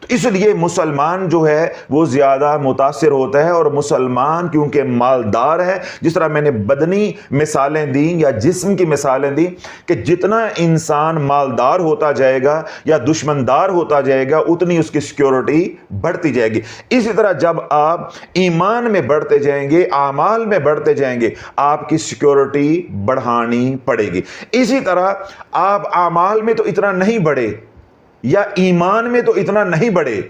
تو اس لیے مسلمان جو ہے وہ زیادہ متاثر ہوتا ہے، اور مسلمان کیونکہ مالدار ہے، جس طرح میں نے بدنی مثالیں دیں یا جسم کی مثالیں دیں کہ جتنا انسان مالدار ہوتا جائے گا یا دشمندار ہوتا جائے گا اتنی اس کی سیکیورٹی بڑھتی جائے گی۔ اسی طرح جب آپ ایمان میں بڑھتے جائیں گے، اعمال میں بڑھتے جائیں گے، آپ کی سیکیورٹی بڑھانی پڑے گی۔ اسی طرح آپ اعمال میں تو اتنا نہیں بڑھے یا ایمان میں تو اتنا نہیں بڑھے،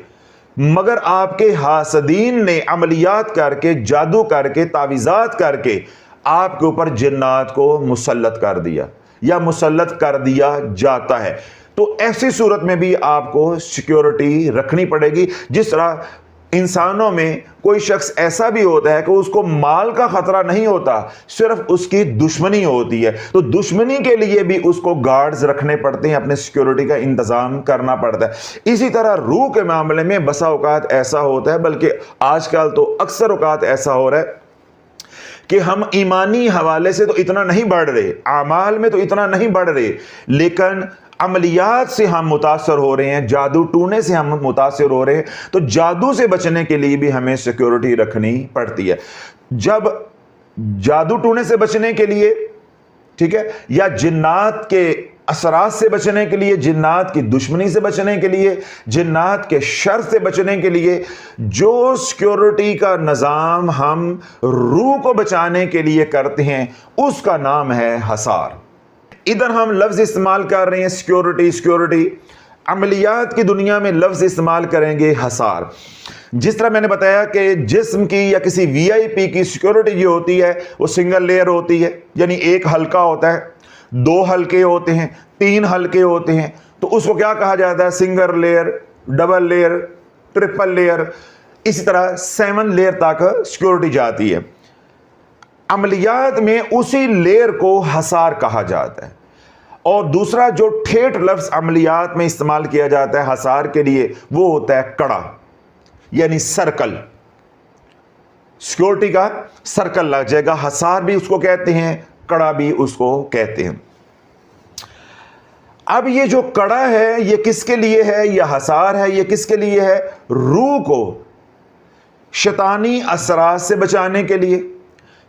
مگر آپ کے حاسدین نے عملیات کر کے، جادو کر کے، تعویذات کر کے آپ کے اوپر جنات کو مسلط کر دیا یا مسلط کر دیا جاتا ہے، تو ایسی صورت میں بھی آپ کو سیکیورٹی رکھنی پڑے گی۔ جس طرح انسانوں میں کوئی شخص ایسا بھی ہوتا ہے کہ اس کو مال کا خطرہ نہیں ہوتا، صرف اس کی دشمنی ہوتی ہے، تو دشمنی کے لیے بھی اس کو گارڈز رکھنے پڑتے ہیں، اپنے سیکیورٹی کا انتظام کرنا پڑتا ہے۔ اسی طرح روح کے معاملے میں بسا اوقات ایسا ہوتا ہے، بلکہ آج کل تو اکثر اوقات ایسا ہو رہا ہے کہ ہم ایمانی حوالے سے تو اتنا نہیں بڑھ رہے، اعمال میں تو اتنا نہیں بڑھ رہے، لیکن عملیات سے ہم متاثر ہو رہے ہیں، جادو ٹونے سے ہم متاثر ہو رہے ہیں، تو جادو سے بچنے کے لیے بھی ہمیں سیکیورٹی رکھنی پڑتی ہے۔ جب جادو ٹونے سے بچنے کے لیے، ٹھیک ہے، یا جنات کے اثرات سے بچنے کے لیے، جنات کی دشمنی سے بچنے کے لیے، جنات کے شر سے بچنے کے لیے جو سیکیورٹی کا نظام ہم روح کو بچانے کے لیے کرتے ہیں اس کا نام ہے حصار۔ ادھر ہم لفظ استعمال کر رہے ہیں سیکیورٹی، عملیات کی دنیا میں لفظ استعمال کریں گے حصار۔ جس طرح میں نے بتایا کہ جسم کی یا کسی وی آئی پی کی سیکیورٹی جو ہوتی ہے وہ سنگل لیئر ہوتی ہے، یعنی ایک حلقہ ہوتا ہے، 2 حلقے ہوتے ہیں، 3 حلقے ہوتے ہیں، تو اس کو کیا کہا جاتا ہے؟ Single layer, double layer, triple layer, اسی طرح 7 لیئر تک سیکیورٹی جاتی ہے۔ عملیات میں اسی لیئر کو حصار کہا جاتا ہے۔ اور دوسرا جو ٹھیٹھ لفظ عملیات میں استعمال کیا جاتا ہے حصار کے لیے وہ ہوتا ہے کڑا، یعنی سرکل۔ سیکیورٹی کا سرکل لگ جائے گا، حصار بھی اس کو کہتے ہیں، کڑا بھی اس کو کہتے ہیں۔ اب یہ جو کڑا ہے یہ کس کے لیے ہے؟ یہ حصار ہے، یہ کس کے لیے ہے؟ روح کو شیطانی اثرات سے بچانے کے لیے،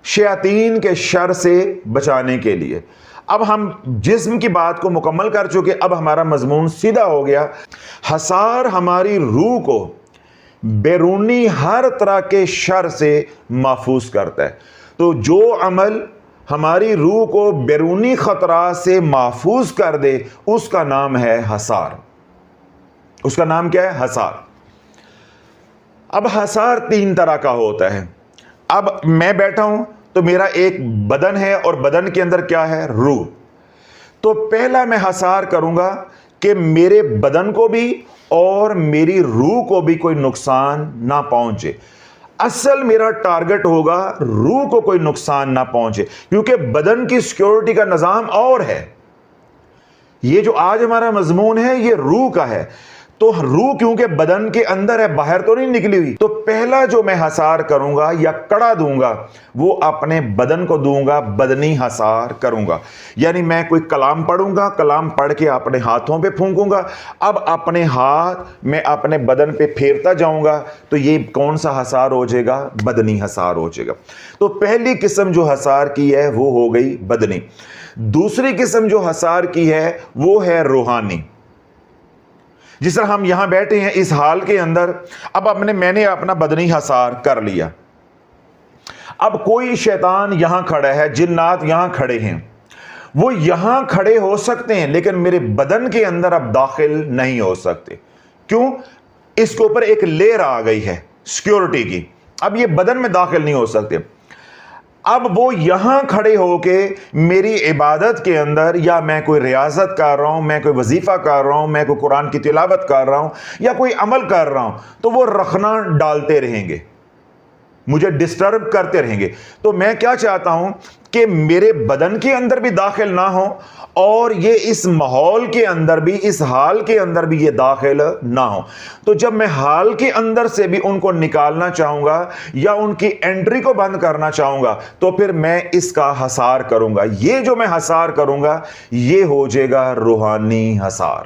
شیاطین کے شر سے بچانے کے لیے۔ اب ہم جسم کی بات کو مکمل کر چکے، اب ہمارا مضمون سیدھا ہو گیا۔ حصار ہماری روح کو بیرونی ہر طرح کے شر سے محفوظ کرتا ہے۔ تو جو عمل ہماری روح کو بیرونی خطرات سے محفوظ کر دے اس کا نام ہے حصار۔ اس کا نام کیا ہے؟ حصار۔ اب حصار 3 طرح کا ہوتا ہے۔ اب میں بیٹھا ہوں تو میرا ایک بدن ہے اور بدن کے اندر کیا ہے؟ روح۔ تو پہلا میں حصار کروں گا کہ میرے بدن کو بھی اور میری روح کو بھی کوئی نقصان نہ پہنچے۔ اصل میرا ٹارگٹ ہوگا روح کو کوئی نقصان نہ پہنچے، کیونکہ بدن کی سیکیورٹی کا نظام اور ہے۔ یہ جو آج ہمارا مضمون ہے یہ روح کا ہے، تو روح کیونکہ بدن کے اندر ہے، باہر تو نہیں نکلی ہوئی، تو پہلا جو میں حصار کروں گا یا کڑا دوں گا وہ اپنے بدن کو دوں گا، بدنی حصار کروں گا۔ یعنی میں کوئی کلام پڑھوں گا، کلام پڑھ کے اپنے ہاتھوں پہ پھونکوں گا، اب اپنے ہاتھ میں اپنے بدن پہ پھیرتا جاؤں گا، تو یہ کون سا حصار ہو جائے گا؟ بدنی حصار ہو جائے گا۔ تو پہلی قسم جو حصار کی ہے وہ ہو گئی بدنی۔ دوسری قسم جو حصار کی ہے وہ ہے روحانی۔ جس طرح ہم یہاں بیٹھے ہیں اس حال کے اندر، اب میں نے اپنا بدنی حصار کر لیا۔ اب کوئی شیطان یہاں کھڑا ہے، جنات یہاں کھڑے ہیں، وہ یہاں کھڑے ہو سکتے ہیں لیکن میرے بدن کے اندر اب داخل نہیں ہو سکتے۔ کیوں؟ اس کے اوپر ایک لیئر آ گئی ہے سیکیورٹی کی، اب یہ بدن میں داخل نہیں ہو سکتے۔ اب وہ یہاں کھڑے ہو کے میری عبادت کے اندر، یا میں کوئی ریاضت کر رہا ہوں، میں کوئی وظیفہ کر رہا ہوں، میں کوئی قرآن کی تلاوت کر رہا ہوں یا کوئی عمل کر رہا ہوں، تو وہ رخنا ڈالتے رہیں گے، مجھے ڈسٹرب کرتے رہیں گے۔ تو میں کیا چاہتا ہوں کہ میرے بدن کے اندر بھی داخل نہ ہو اور یہ اس ماحول کے اندر بھی، اس حال کے اندر بھی یہ داخل نہ ہو۔ تو جب میں حال کے اندر سے بھی ان کو نکالنا چاہوں گا یا ان کی انٹری کو بند کرنا چاہوں گا تو پھر میں اس کا حصار کروں گا۔ یہ جو میں حصار کروں گا یہ ہو جائے گا روحانی حصار۔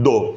2।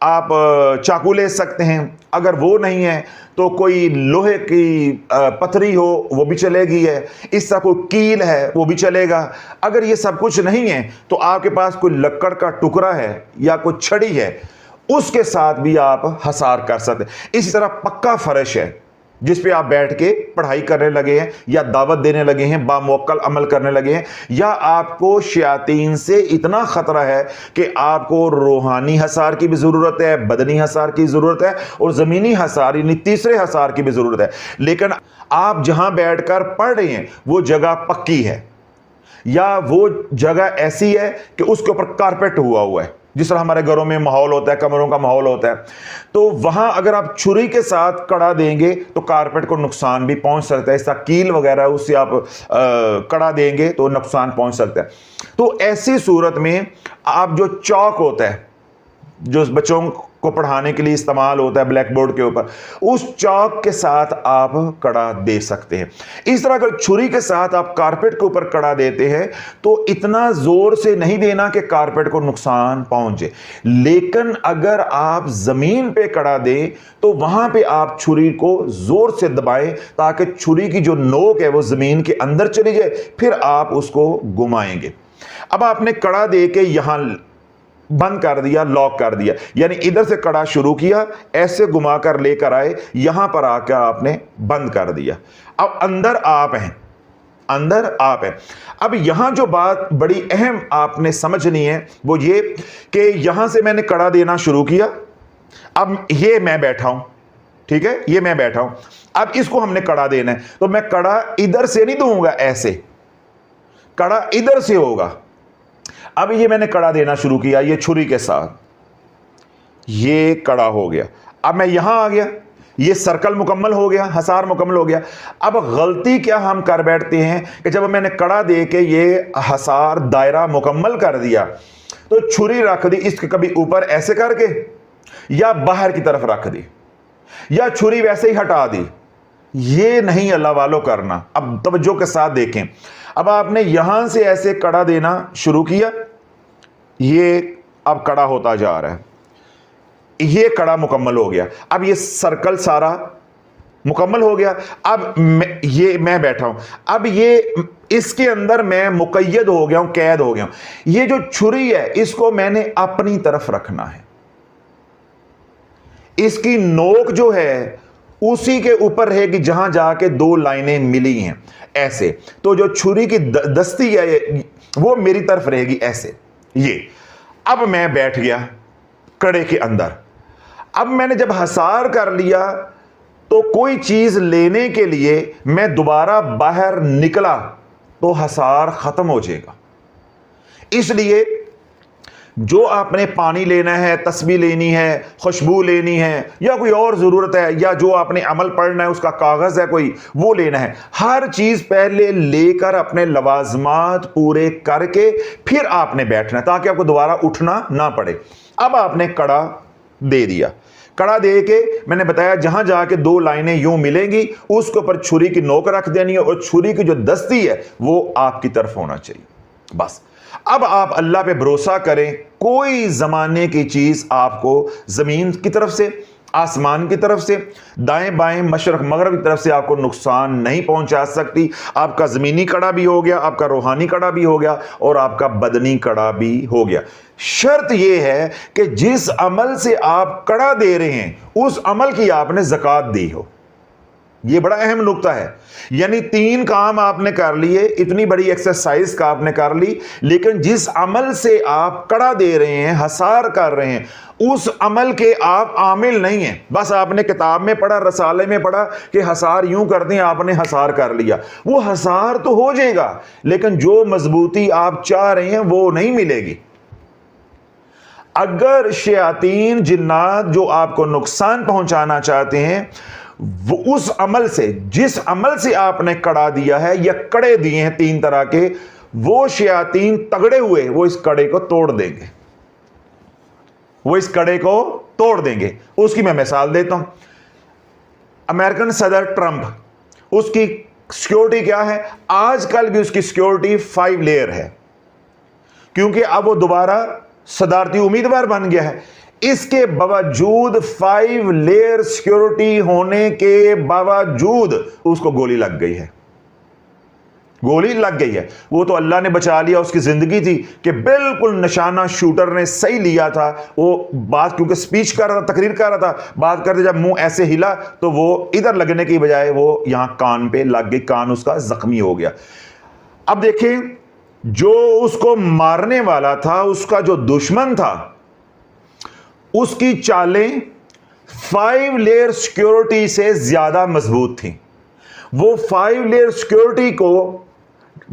آپ چاقو لے سکتے ہیں، اگر وہ نہیں ہے تو کوئی لوہے کی پتھری ہو وہ بھی چلے گی ہے، اس طرح کوئی کیل ہے وہ بھی چلے گا۔ اگر یہ سب کچھ نہیں ہے تو آپ کے پاس کوئی لکڑ کا ٹکڑا ہے یا کوئی چھڑی ہے، اس کے ساتھ بھی آپ حصار کر سکتے ہیں۔ اسی طرح پکا فرش ہے جس پہ آپ بیٹھ کے پڑھائی کرنے لگے ہیں یا دعوت دینے لگے ہیں، باموکل عمل کرنے لگے ہیں، یا آپ کو شیاطین سے اتنا خطرہ ہے کہ آپ کو روحانی حصار کی بھی ضرورت ہے، بدنی حصار کی ضرورت ہے، اور زمینی حصار یعنی تیسرے حصار کی بھی ضرورت ہے، لیکن آپ جہاں بیٹھ کر پڑھ رہے ہیں وہ جگہ پکی ہے یا وہ جگہ ایسی ہے کہ اس کے اوپر کارپیٹ ہوا ہے، جس طرح ہمارے گھروں میں ماحول ہوتا ہے، کمروں کا ماحول ہوتا ہے، تو وہاں اگر آپ چھری کے ساتھ کڑا دیں گے تو کارپیٹ کو نقصان بھی پہنچ سکتا ہے۔ اس طرح کیل وغیرہ اس سے آپ کڑا دیں گے تو نقصان پہنچ سکتا ہے۔ تو ایسی صورت میں آپ جو چاک ہوتا ہے جو بچوں کو پڑھانے کے لیے استعمال ہوتا ہے بلیک بورڈ کے اوپر، اس چاک کے ساتھ آپ کڑا دے سکتے ہیں۔ اس طرح اگر چھری کے ساتھ آپ کارپیٹ کے اوپر کڑا دیتے ہیں تو اتنا زور سے نہیں دینا کہ کارپیٹ کو نقصان پہنچے، لیکن اگر آپ زمین پہ کڑا دیں تو وہاں پہ آپ چھری کو زور سے دبائیں تاکہ چھری کی جو نوک ہے وہ زمین کے اندر چلی جائے، پھر آپ اس کو گھمائیں گے۔ اب آپ نے کڑا دے کے یہاں بند کر دیا، لاک کر دیا، یعنی ادھر سے کڑا شروع کیا، ایسے گھما کر لے کر آئے، یہاں پر آ کر آپ نے بند کر دیا۔ اب اندر آپ ہیں، اندر آپ ہیں۔ اب یہاں جو بات بڑی اہم آپ نے سمجھنی ہے وہ یہ کہ یہاں سے میں نے کڑا دینا شروع کیا، اب یہ میں بیٹھا ہوں، ٹھیک ہے، یہ میں بیٹھا ہوں، اب اس کو ہم نے کڑا دینا ہے، تو میں کڑا ادھر سے نہیں دوں گا، ایسے کڑا ادھر سے ہوگا۔ اب یہ میں نے کڑا دینا شروع کیا یہ چھری کے ساتھ، یہ کڑا ہو گیا، اب میں یہاں آ گیا، یہ سرکل مکمل ہو گیا، حصار مکمل ہو گیا۔ اب غلطی کیا ہم کر بیٹھتے ہیں کہ جب میں نے کڑا دے کے یہ حصار دائرہ مکمل کر دیا تو چھری رکھ دی اس کے کبھی اوپر ایسے کر کے یا باہر کی طرف رکھ دی یا چھری ویسے ہی ہٹا دی۔ یہ نہیں اللہ والو کرنا۔ اب توجہ کے ساتھ دیکھیں، اب آپ نے یہاں سے ایسے کڑا دینا شروع کیا، یہ اب کڑا ہوتا جا رہا ہے، یہ کڑا مکمل ہو گیا، اب یہ سرکل سارا مکمل ہو گیا۔ اب یہ میں بیٹھا ہوں، اب یہ اس کے اندر میں مقید ہو گیا ہوں، قید ہو گیا ہوں۔ یہ جو چھری ہے اس کو میں نے اپنی طرف رکھنا ہے، اس کی نوک جو ہے اسی کے اوپر رہے گی جہاں جا کے دو لائنیں ملی ہیں ایسے، تو جو چھری کی دستی ہے وہ میری طرف رہے گی ایسے، یہ۔ اب میں بیٹھ گیا کڑے کے اندر، اب میں نے جب حصار کر لیا تو کوئی چیز لینے کے لیے میں دوبارہ باہر نکلا تو حصار ختم ہو جائے گا۔ اس لیے جو آپ نے پانی لینا ہے، تسبیح لینی ہے، خوشبو لینی ہے، یا کوئی اور ضرورت ہے، یا جو آپ نے عمل پڑھنا ہے اس کا کاغذ ہے کوئی وہ لینا ہے، ہر چیز پہلے لے کر اپنے لوازمات پورے کر کے پھر آپ نے بیٹھنا ہے تاکہ آپ کو دوبارہ اٹھنا نہ پڑے۔ اب آپ نے کڑا دے دیا، کڑا دے کے میں نے بتایا جہاں جا کے دو لائنیں یوں ملیں گی اس کے اوپر چھری کی نوک رکھ دینی ہے اور چھری کی جو دستی ہے وہ آپ کی طرف ہونا چاہیے، بس۔ اب آپ اللہ پہ بھروسہ کریں، کوئی زمانے کی چیز آپ کو زمین کی طرف سے، آسمان کی طرف سے، دائیں بائیں، مشرق مغرب کی طرف سے آپ کو نقصان نہیں پہنچا سکتی۔ آپ کا زمینی کڑا بھی ہو گیا، آپ کا روحانی کڑا بھی ہو گیا، اور آپ کا بدنی کڑا بھی ہو گیا۔ شرط یہ ہے کہ جس عمل سے آپ کڑا دے رہے ہیں اس عمل کی آپ نے زکوٰۃ دی ہو۔ یہ بڑا اہم نقطہ ہے، یعنی 3 کام آپ نے کر لیے، اتنی بڑی ایکسرسائز کا آپ نے کر لی، لیکن جس عمل سے آپ کڑا دے رہے ہیں، حصار کر رہے ہیں، اس عمل کے آپ عامل نہیں ہیں۔ بس آپ نے کتاب میں پڑھا، رسالے میں پڑھا کہ حصار یوں کرتے ہیں، آپ نے حصار کر لیا، وہ حصار تو ہو جائے گا لیکن جو مضبوطی آپ چاہ رہے ہیں وہ نہیں ملے گی۔ اگر شیاطین، جنات جو آپ کو نقصان پہنچانا چاہتے ہیں، وہ اس عمل سے، جس عمل سے آپ نے کڑا دیا ہے یا کڑے دیے ہیں 3 طرح کے، وہ شیاطین تگڑے ہوئے وہ اس کڑے کو توڑ دیں گے، وہ اس کڑے کو توڑ دیں گے۔ اس کی میں مثال دیتا ہوں۔ امریکن صدر ٹرمپ، اس کی سیکیورٹی کیا ہے؟ آج کل بھی اس کی سیکیورٹی 5 لیئر ہے، کیونکہ اب وہ دوبارہ صدارتی امیدوار بن گیا ہے۔ اس کے باوجود 5 لیئر سیکیورٹی ہونے کے باوجود اس کو گولی لگ گئی ہے، گولی لگ گئی ہے۔ وہ تو اللہ نے بچا لیا، اس کی زندگی تھی کہ بالکل نشانہ شوٹر نے صحیح لیا تھا۔ وہ بات کیونکہ سپیچ کر رہا تھا، تقریر کر رہا تھا، بات کرتے جب منہ ایسے ہلا تو وہ ادھر لگنے کی بجائے وہ یہاں کان پہ لگ گئی، کان اس کا زخمی ہو گیا۔ اب دیکھیں جو اس کو مارنے والا تھا، اس کا جو دشمن تھا، اس کی چالیں 5 لیئر سیکیورٹی سے زیادہ مضبوط تھیں۔ وہ 5 لیئر سیکیورٹی کو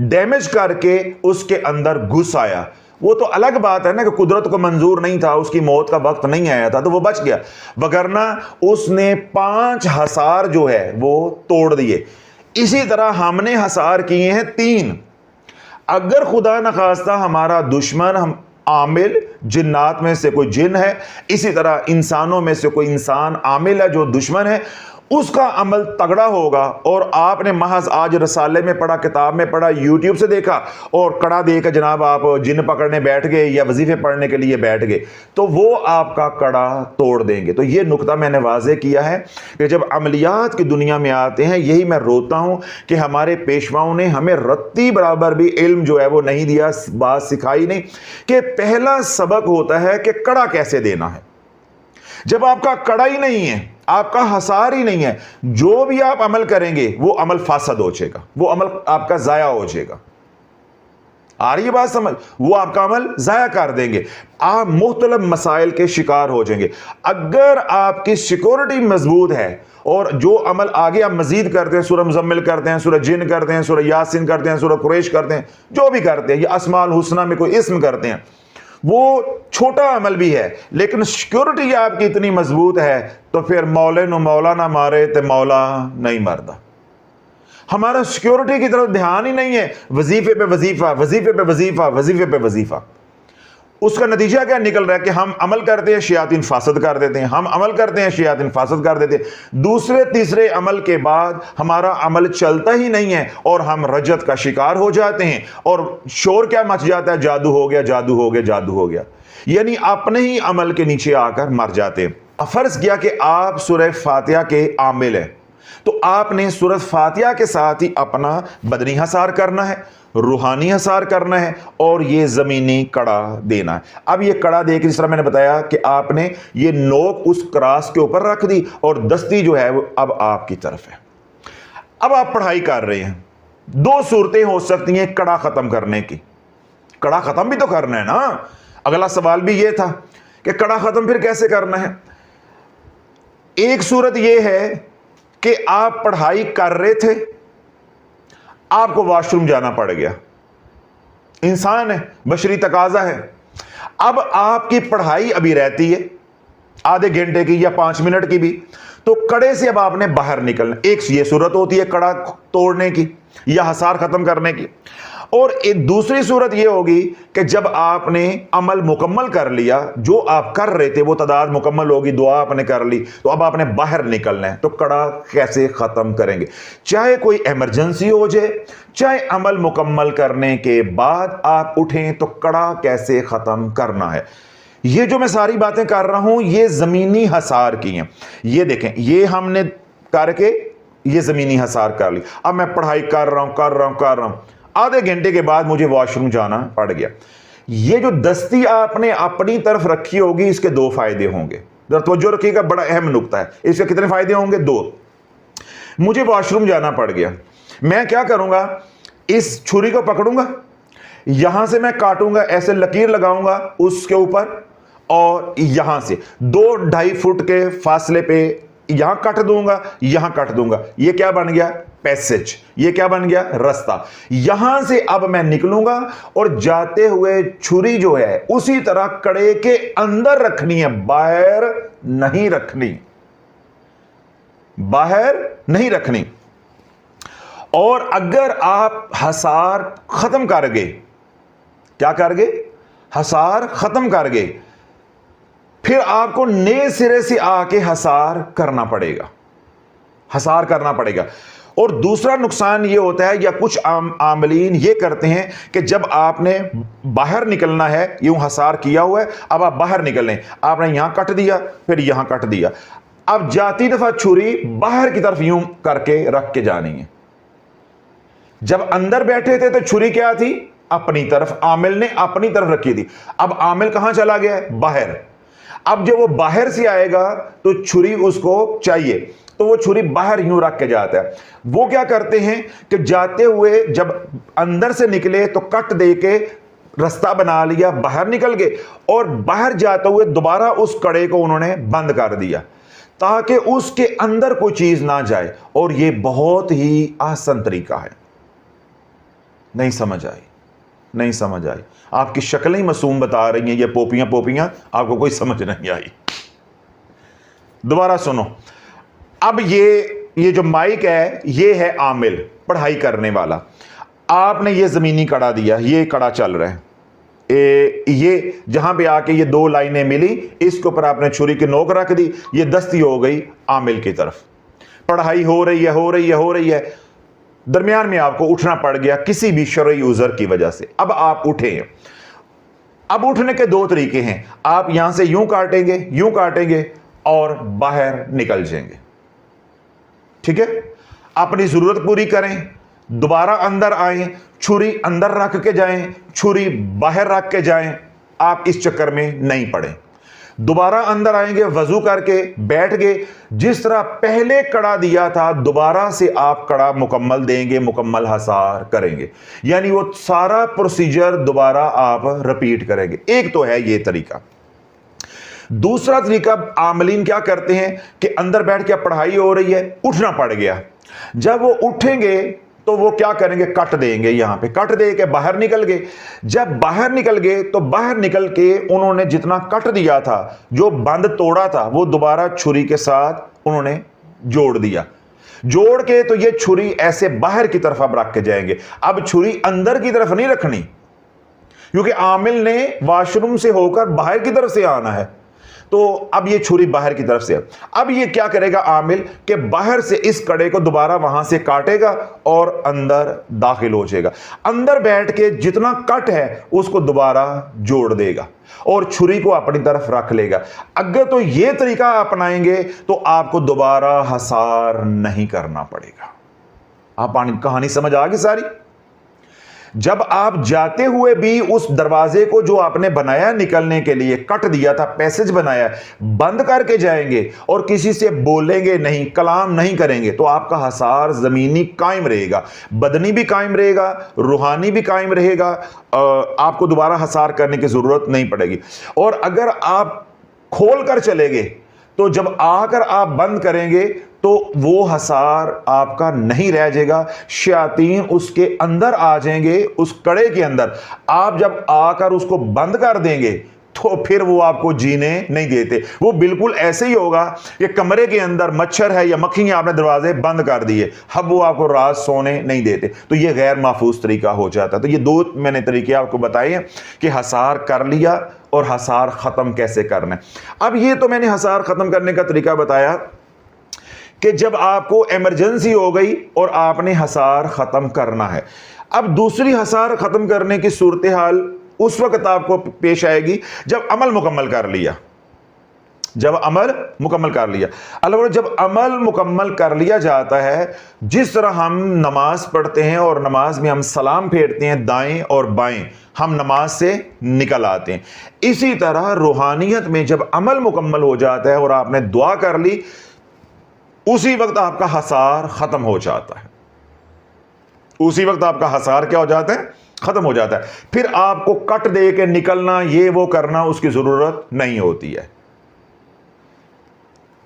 ڈیمیج کر کے اس کے اندر گھس آیا۔ وہ تو الگ بات ہے نا کہ قدرت کو منظور نہیں تھا، اس کی موت کا وقت نہیں آیا تھا تو وہ بچ گیا، وگرنہ اس نے 5 حصار جو ہے وہ توڑ دیے۔ اسی طرح ہم نے حصار کیے ہیں 3۔ اگر خدا نخواستہ ہمارا دشمن عامل جنات میں سے کوئی جن ہے، اسی طرح انسانوں میں سے کوئی انسان عامل ہے جو دشمن ہے، اس کا عمل تگڑا ہوگا، اور آپ نے محض آج رسالے میں پڑھا، کتاب میں پڑھا، یوٹیوب سے دیکھا اور کڑا دے کے جناب آپ جن پکڑنے بیٹھ گئے یا وظیفے پڑھنے کے لیے بیٹھ گئے، تو وہ آپ کا کڑا توڑ دیں گے۔ تو یہ نقطہ میں نے واضح کیا ہے کہ جب عملیات کی دنیا میں آتے ہیں، یہی میں روتا ہوں کہ ہمارے پیشواؤں نے ہمیں رتی برابر بھی علم جو ہے وہ نہیں دیا، بات سکھائی نہیں کہ پہلا سبق ہوتا ہے کہ کڑا کیسے دینا ہے۔ جب آپ کا کڑا ہی نہیں ہے، آپ کا حصار ہی نہیں ہے، جو بھی آپ عمل کریں گے وہ عمل فاسد ہو جائے گا، وہ عمل آپ کا ضائع ہو جائے گا۔ آ رہی ہے بات سمجھ؟ وہ آپ کا عمل ضائع کر دیں گے، آپ مختلف مسائل کے شکار ہو جائیں گے۔ اگر آپ کی سیکورٹی مضبوط ہے اور جو عمل آگے آپ مزید کرتے ہیں، سورہ مزمل کرتے ہیں، سورہ جن کرتے ہیں، سورہ یاسین کرتے ہیں، سورہ قریش کرتے ہیں، جو بھی کرتے ہیں، یا اسماء الحسنہ میں کوئی اسم کرتے ہیں، وہ چھوٹا عمل بھی ہے لیکن سیکورٹی آپ کی اتنی مضبوط ہے تو پھر مولے نو مولا نہ مارے تے مولا نہیں مردا۔ ہمارا سیکورٹی کی طرف دھیان ہی نہیں ہے، وظیفے پہ وظیفہ، وظیفے پہ وظیفہ، وظیفے پہ وظیفہ۔ اس کا نتیجہ کیا نکل رہا ہے کہ ہم عمل کرتے ہیں، شیاطین فاسد کر دیتے ہیں، ہم عمل کرتے ہیں، شیاطین فاسد کر دیتے ہیں۔ دوسرے تیسرے عمل کے بعد ہمارا عمل چلتا ہی نہیں ہے اور ہم رجت کا شکار ہو جاتے ہیں، اور شور کیا مچ جاتا ہے، جادو ہو گیا، جادو ہو گیا، جادو ہو گیا، یعنی اپنے ہی عمل کے نیچے آ کر مر جاتے ہیں۔ فرض کیا کہ آپ سورہ فاتحہ کے عامل ہیں، تو آپ نے سورہ فاتحہ کے ساتھ ہی اپنا بدنی حصار کرنا ہے، روحانی حصار کرنا ہے، اور یہ زمینی کڑا دینا ہے۔ اب یہ کڑا دے کے جس طرح میں نے بتایا کہ آپ نے یہ نوک اس کراس کے اوپر رکھ دی اور دستی جو ہے وہ اب آپ کی طرف ہے۔ اب آپ پڑھائی کر رہے ہیں، 2 صورتیں ہو سکتی ہیں کڑا ختم کرنے کی۔ کڑا ختم بھی تو کرنا ہے نا۔ اگلا سوال بھی یہ تھا کہ کڑا ختم پھر کیسے کرنا ہے۔ ایک صورت یہ ہے کہ آپ پڑھائی کر رہے تھے، آپ کو واش روم جانا پڑ گیا، انسان ہے، بشری تقاضا ہے۔ اب آپ کی پڑھائی ابھی رہتی ہے آدھے گھنٹے کی یا 5 منٹ کی بھی، تو کڑے سے اب آپ نے باہر نکلنا۔ ایک یہ صورت ہوتی ہے کڑا توڑنے کی یا حصار ختم کرنے کی، اور ایک دوسری صورت یہ ہوگی کہ جب آپ نے عمل مکمل کر لیا، جو آپ کر رہے تھے وہ تعداد مکمل ہوگی، دعا آپ نے کر لی، تو اب آپ نے باہر نکلنا ہے۔ تو کڑا کیسے ختم کریں گے؟ چاہے کوئی ایمرجنسی ہو جائے، چاہے عمل مکمل کرنے کے بعد آپ اٹھیں، تو کڑا کیسے ختم کرنا ہے۔ یہ جو میں ساری باتیں کر رہا ہوں یہ زمینی حصار کی ہیں۔ یہ دیکھیں، یہ ہم نے کر کے یہ زمینی حصار کر لی۔ اب میں پڑھائی کر رہا ہوں، آدھے گھنٹے کے بعد مجھے واش روم جانا پڑ گیا۔ یہ جو دستی آپ نے اپنی طرف رکھی ہوگی، اس کے 2 فائدے ہوں گے۔ ذرا توجہ رکھیے گا، بڑا اہم نقطہ ہے۔ اس کے کتنے فائدے ہوں گے؟ 2۔ مجھے واش روم جانا پڑ گیا، میں کیا کروں گا؟ اس چھری کو پکڑوں گا، یہاں سے میں کاٹوں گا، ایسے لکیر لگاؤں گا اس کے اوپر، اور یہاں سے 2-2.5 فٹ کے فاصلے پہ یہاں کٹ دوں گا، یہاں کٹ دوں گا۔ یہ کیا بن گیا؟ پیسج۔ یہ کیا بن گیا؟ رستہ۔ یہاں سے اب میں نکلوں گا اور جاتے ہوئے چھری جو ہے اسی طرح کڑے کے اندر رکھنی ہے، باہر نہیں رکھنی، باہر نہیں رکھنی۔ اور اگر آپ حصار ختم کر گئے، کیا کر گئے؟ حصار ختم کر گئے، پھر آپ کو نئے سرے سے آ کے حصار کرنا پڑے گا، حصار کرنا پڑے گا۔ اور دوسرا نقصان یہ ہوتا ہے یا کچھ عاملین یہ کرتے ہیں کہ جب آپ نے باہر نکلنا ہے، یوں حسار کیا ہوا ہے، اب آپ باہر نکلیں، آپ نے یہاں کٹ دیا پھر یہاں کٹ دیا، اب جاتی دفعہ چھری باہر کی طرف یوں کر کے رکھ کے جانی ہے۔ جب اندر بیٹھے تھے تو چھری کیا تھی؟ اپنی طرف، عامل نے اپنی طرف رکھی تھی، اب عامل کہاں چلا گیا ہے؟ باہر۔ اب جب وہ باہر سے آئے گا تو چھری اس کو چاہیے، تو وہ چھری باہر یوں رکھ کے جاتا ہے۔ وہ کیا کرتے ہیں کہ جاتے ہوئے جب اندر سے نکلے تو کٹ دے کے رستہ بنا لیا، باہر نکل گئے، اور باہر جاتے ہوئے دوبارہ اس کڑے کو انہوں نے بند کر دیا تاکہ اس کے اندر کوئی چیز نہ جائے، اور یہ بہت ہی آسان طریقہ ہے۔ نہیں سمجھ آئی؟ نہیں سمجھ آئی؟ آپ کی شکلیں معصوم بتا رہی ہیں یہ پوپیاں، آپ کو کوئی سمجھ نہیں آئی۔ دوبارہ سنو، اب یہ جو مائک ہے یہ ہے عامل، پڑھائی کرنے والا۔ آپ نے یہ زمینی کڑا دیا، یہ کڑا چل رہا ہے، یہ جہاں پہ آ کے یہ دو لائنیں ملی، اس کے اوپر آپ نے چھری کی نوک رکھ دی، یہ دستی ہو گئی عامل کی طرف۔ پڑھائی ہو رہی ہے، درمیان میں آپ کو اٹھنا پڑ گیا کسی بھی شرعی عذر کی وجہ سے، اب آپ اٹھے ہیں۔ اب اٹھنے کے دو طریقے ہیں، آپ یہاں سے یوں کاٹیں گے اور باہر نکل جائیں گے، ٹھیک ہے؟ اپنی ضرورت پوری کریں، دوبارہ اندر آئیں، چھری اندر رکھ کے جائیں، چھری باہر رکھ کے جائیں، آپ اس چکر میں نہیں پڑیں۔ دوبارہ اندر آئیں گے، وضو کر کے بیٹھ گئے، جس طرح پہلے کڑا دیا تھا دوبارہ سے آپ کڑا مکمل دیں گے، مکمل حسار کریں گے، یعنی وہ سارا پروسیجر دوبارہ آپ رپیٹ کریں گے۔ ایک تو ہے یہ طریقہ۔ دوسرا طریقہ عاملین کیا کرتے ہیں کہ اندر بیٹھ کے پڑھائی ہو رہی ہے، اٹھنا پڑ گیا، جب وہ اٹھیں گے تو وہ کیا کریں گے؟ کٹ دیں گے، یہاں پہ کٹ دے کے باہر نکل گئے۔ جب باہر نکل گئے تو باہر نکل کے انہوں نے جتنا کٹ دیا تھا، جو بند توڑا تھا، وہ دوبارہ چھری کے ساتھ انہوں نے جوڑ دیا، جوڑ کے تو یہ چھری ایسے باہر کی طرف اب رکھ کے جائیں گے۔ اب چھری اندر کی طرف نہیں رکھنی، کیونکہ عامل نے واش روم سے ہو کر باہر کی طرف سے آنا ہے، تو اب یہ چھری باہر کی طرف سے۔ اب یہ کیا کرے گا عامل کہ باہر سے اس کڑے کو دوبارہ وہاں سے کاٹے گا اور اندر داخل ہو جائے گا، اندر بیٹھ کے جتنا کٹ ہے اس کو دوبارہ جوڑ دے گا اور چھری کو اپنی طرف رکھ لے گا۔ اگر تو یہ طریقہ اپنائیں گے تو آپ کو دوبارہ حسار نہیں کرنا پڑے گا۔ آپ کہانی سمجھ آ گئی ساری؟ جب آپ جاتے ہوئے بھی اس دروازے کو جو آپ نے بنایا نکلنے کے لیے، کٹ دیا تھا، پیسج بنایا، بند کر کے جائیں گے اور کسی سے بولیں گے نہیں، کلام نہیں کریں گے، تو آپ کا حسار زمینی قائم رہے گا، بدنی بھی قائم رہے گا، روحانی بھی قائم رہے گا، آپ کو دوبارہ حسار کرنے کی ضرورت نہیں پڑے گی۔ اور اگر آپ کھول کر چلے گئے تو جب آ کر آپ بند کریں گے تو وہ حسار آپ کا نہیں رہ جائے گا، شیاطین اس کے اندر آ جائیں گے، اس کڑے کے اندر۔ آپ جب آ کر اس کو بند کر دیں گے تو پھر وہ آپ کو جینے نہیں دیتے۔ وہ بالکل ایسے ہی ہوگا کہ کمرے کے اندر مچھر ہے یا مکھی ہے، آپ نے دروازے بند کر دیے، اب وہ آپ کو رات سونے نہیں دیتے، تو یہ غیر محفوظ طریقہ ہو جاتا ہے۔ تو یہ دو میں نے طریقے آپ کو بتائے ہیں کہ حسار کر لیا اور حسار ختم کیسے کرنا ہے۔ اب یہ تو میں نے حسار ختم کرنے کا طریقہ بتایا کہ جب آپ کو ایمرجنسی ہو گئی اور آپ نے حسار ختم کرنا ہے۔ اب دوسری حسار ختم کرنے کی صورتحال اس وقت آپ کو پیش آئے گی جب عمل مکمل کر لیا، جب عمل مکمل کر لیا۔ اللہ جب عمل مکمل کر لیا جاتا ہے، جس طرح ہم نماز پڑھتے ہیں اور نماز میں ہم سلام پھیرتے ہیں دائیں اور بائیں، ہم نماز سے نکل آتے ہیں، اسی طرح روحانیت میں جب عمل مکمل ہو جاتا ہے اور آپ نے دعا کر لی، اسی وقت آپ کا حسار ختم ہو جاتا ہے، اسی وقت آپ کا حسار کیا ہو جاتا ہے؟ ختم ہو جاتا ہے۔ پھر آپ کو کٹ دے کے نکلنا، یہ وہ کرنا، اس کی ضرورت نہیں ہوتی ہے۔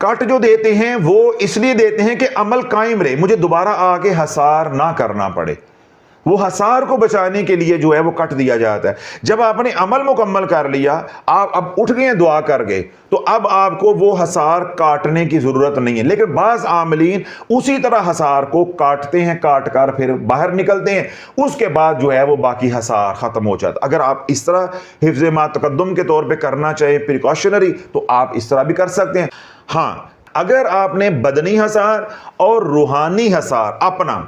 کٹ جو دیتے ہیں وہ اس لیے دیتے ہیں کہ عمل قائم رہے، مجھے دوبارہ آ کے حسار نہ کرنا پڑے، وہ حسار کو بچانے کے لیے جو ہے وہ کٹ دیا جاتا ہے۔ جب آپ نے عمل مکمل کر لیا، آپ اب اٹھ گئے، دعا کر گئے، تو اب آپ کو وہ حسار کاٹنے کی ضرورت نہیں ہے۔ لیکن بعض عاملین اسی طرح حسار کو کاٹتے ہیں، کاٹ کر پھر باہر نکلتے ہیں، اس کے بعد جو ہے وہ باقی حسار ختم ہو جاتا ہے۔ اگر آپ اس طرح حفظ ما تقدم کے طور پہ کرنا چاہیں، پریکاشنری، تو آپ اس طرح بھی کر سکتے ہیں۔ ہاں، اگر آپ نے بدنی حصار اور روحانی حصار اپنا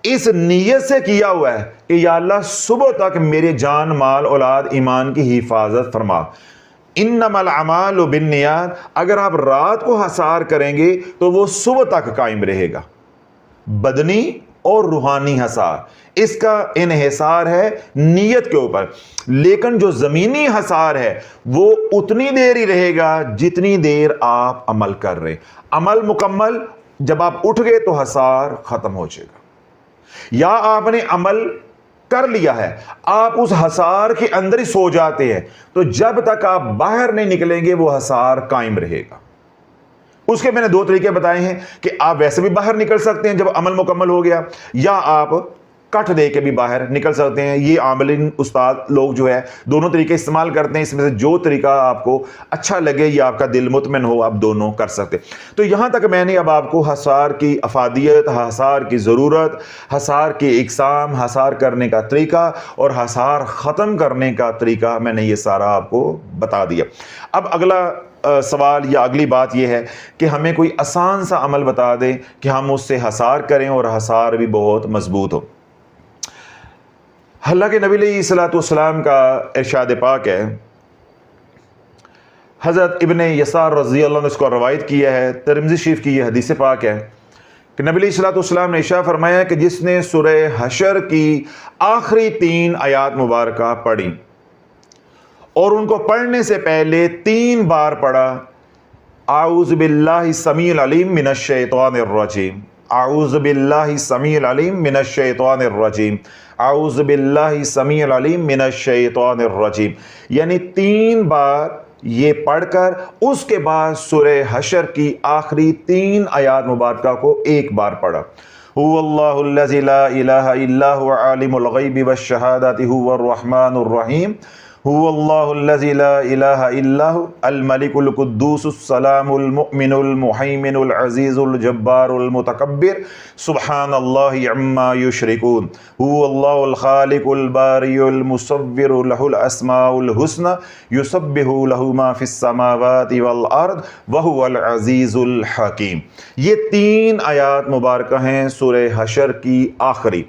اس نیت سے کیا ہوا ہے کہ یا اللہ صبح تک میرے جان مال اولاد ایمان کی حفاظت فرما، انما الاعمال بالنیات، اگر آپ رات کو حصار کریں گے تو وہ صبح تک قائم رہے گا۔ بدنی اور روحانی حصار، اس کا انحصار ہے نیت کے اوپر، لیکن جو زمینی حصار ہے وہ اتنی دیر ہی رہے گا جتنی دیر آپ عمل کر رہے۔ عمل مکمل، جب آپ اٹھ گئے تو حصار ختم ہو جائے گا۔ یا آپ نے عمل کر لیا ہے، آپ اس حصار کے اندر ہی سو جاتے ہیں، تو جب تک آپ باہر نہیں نکلیں گے وہ حصار قائم رہے گا۔ اس کے میں نے 2 طریقے بتائے ہیں کہ آپ ویسے بھی باہر نکل سکتے ہیں جب عمل مکمل ہو گیا، یا آپ کٹ دے کے بھی باہر نکل سکتے ہیں۔ یہ عاملین استاد لوگ جو ہے دونوں طریقے استعمال کرتے ہیں، اس میں سے جو طریقہ آپ کو اچھا لگے یا آپ کا دل مطمئن ہو آپ دونوں کر سکتے۔ تو یہاں تک میں نے اب آپ کو حصار کی افادیت، حصار کی ضرورت، حصار کی اقسام، حصار کرنے کا طریقہ اور حصار ختم کرنے کا طریقہ میں نے یہ سارا آپ کو بتا دیا۔ اب اگلا سوال یا اگلی بات یہ ہے کہ ہمیں کوئی آسان سا عمل بتا دیں کہ ہم اس سے حصار کریں اور حصار بھی بہت مضبوط ہو۔ اللہ کے نبی علیہ الصلوۃ والسلام کا ارشاد پاک ہے، حضرت ابن یسار رضی اللہ عنہ اس کو روایت کیا ہے، ترمذی شریف کی یہ حدیث پاک ہے کہ نبی علیہ الصلوۃ والسلام نے ارشاد فرمایا کہ جس نے سورہ حشر کی آخری 3 آیات مبارکہ پڑھی اور ان کو پڑھنے سے پہلے 3 بار پڑھا، اعوذ باللہ السمیع العلیم من الشیطان الرجیم، اعوذ باللہ السمیع العلیم من الشیطان الرجیم، اعوذ باللہ السمیع العلیم من الشیطان الرجیم، یعنی 3 بار یہ پڑھ کر اس کے بعد سورہ حشر کی آخری 3 آیات مبارکہ کو 1 بار پڑھا۔ هو اللہ الذی لا الہ الا هو عالم الغیب والشہادۃ هو الرحمن الرحیم، هو اللہ الذی لا الہ الا هو الملک القدوس السلام المؤمن المہیمن العزیز الجبار المتکبر سبحان اللہ عما یشرکون، هو اللہ الخالق الباری المصور له الاسماء الحسنى یسبح له ما فی السماوات والارض وهو العزیز الحکیم۔ یہ 3 آیات مبارکہ ہیں سورہ حشر کی آخری۔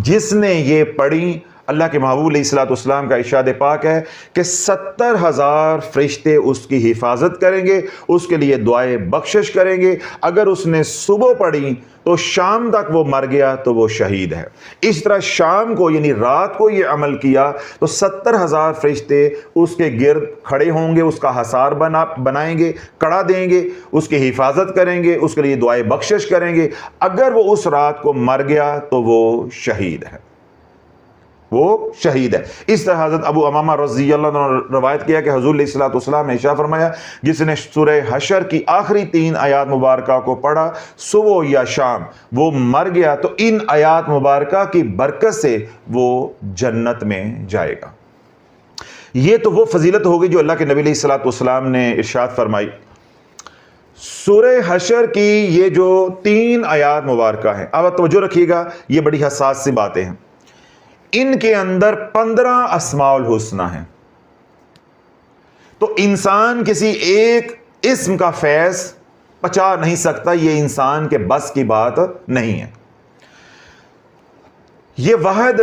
جس نے یہ پڑھی، اللہ کے محبوب علیہ الصلوۃ والسلام کا ارشاد پاک ہے کہ 70,000 فرشتے اس کی حفاظت کریں گے، اس کے لیے دعائے بخشش کریں گے۔ اگر اس نے صبح پڑھی تو شام تک وہ مر گیا تو وہ شہید ہے۔ اس طرح شام کو یعنی رات کو یہ عمل کیا تو 70,000 فرشتے اس کے گرد کھڑے ہوں گے، اس کا حصار بنائیں گے، کڑا دیں گے، اس کی حفاظت کریں گے، اس کے لیے دعائے بخشش کریں گے۔ اگر وہ اس رات کو مر گیا تو وہ شہید ہے، وہ شہید ہے۔ اس طرح حضرت ابو امامہ رضی اللہ عنہ نے روایت کیا کہ حضور علیہ الصلوۃ والسلام نے ارشاد فرمایا جس نے سورہ حشر کی آخری 3 آیات مبارکہ کو پڑھا صبح یا شام وہ مر گیا تو ان آیات مبارکہ کی برکت سے وہ جنت میں جائے گا۔ یہ تو وہ فضیلت ہوگی جو اللہ کے نبی علیہ الصلوۃ والسلام نے ارشاد فرمائی۔ سورہ حشر کی یہ جو 3 آیات مبارکہ ہیں، اب توجہ رکھیے گا، یہ بڑی حساس سی باتیں ہیں۔ ان کے اندر 15 اسماء الحسنہ ہیں، تو انسان کسی ایک اسم کا فیض پچا نہیں سکتا، یہ انسان کے بس کی بات نہیں ہے۔ یہ واحد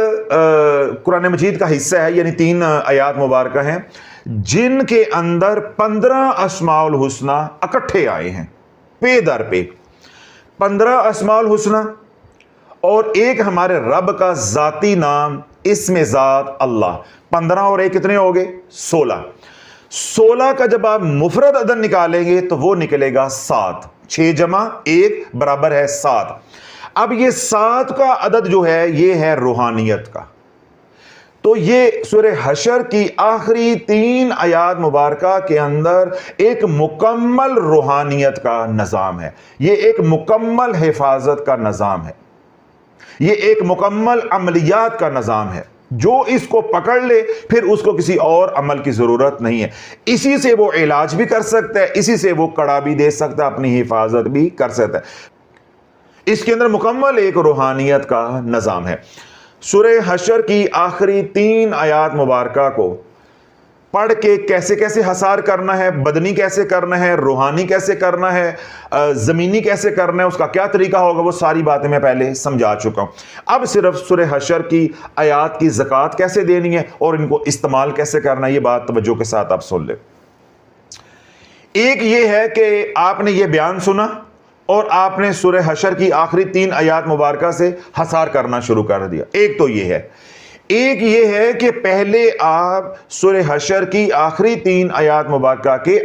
قرآن مجید کا حصہ ہے، یعنی 3 آیات مبارکہ ہیں جن کے اندر 15 اسماء الحسنہ اکٹھے آئے ہیں، پے در پے 15 اسماء الحسنہ، اور ایک ہمارے رب کا ذاتی نام اسم ذات اللہ، 15 اور ایک کتنے ہو گئے؟ 16۔ 16 کا جب آپ مفرد عدد نکالیں گے تو وہ نکلے گا 7، 6 جمع 1 برابر ہے 7۔ اب یہ 7 کا عدد جو ہے یہ ہے روحانیت کا۔ تو یہ سورہ حشر کی آخری 3 آیات مبارکہ کے اندر ایک مکمل روحانیت کا نظام ہے، یہ ایک مکمل حفاظت کا نظام ہے، یہ ایک مکمل عملیات کا نظام ہے۔ جو اس کو پکڑ لے پھر اس کو کسی اور عمل کی ضرورت نہیں ہے، اسی سے وہ علاج بھی کر سکتا ہے، اسی سے وہ کڑا بھی دے سکتا ہے، اپنی حفاظت بھی کر سکتا ہے۔ اس کے اندر مکمل ایک روحانیت کا نظام ہے۔ سورہ حشر کی آخری 3 آیات مبارکہ کو پڑھ کے کیسے کیسے حصار کرنا ہے، بدنی کیسے کرنا ہے، روحانی کیسے کرنا ہے، زمینی کیسے کرنا ہے، اس کا کیا طریقہ ہوگا، وہ ساری باتیں میں پہلے سمجھا چکا ہوں۔ اب صرف سورہ حشر کی آیات کی زکوٰۃ کیسے دینی ہے اور ان کو استعمال کیسے کرنا ہے، یہ بات توجہ کے ساتھ آپ سن لیں۔ ایک یہ ہے کہ آپ نے یہ بیان سنا اور آپ نے سورہ حشر کی آخری 3 آیات مبارکہ سے حصار کرنا شروع کر دیا۔ ایک تو یہ ہے، ایک یہ ہے کہ پہلے آپ سورہ حشر کی آخری 3 آیات مبارکہ کے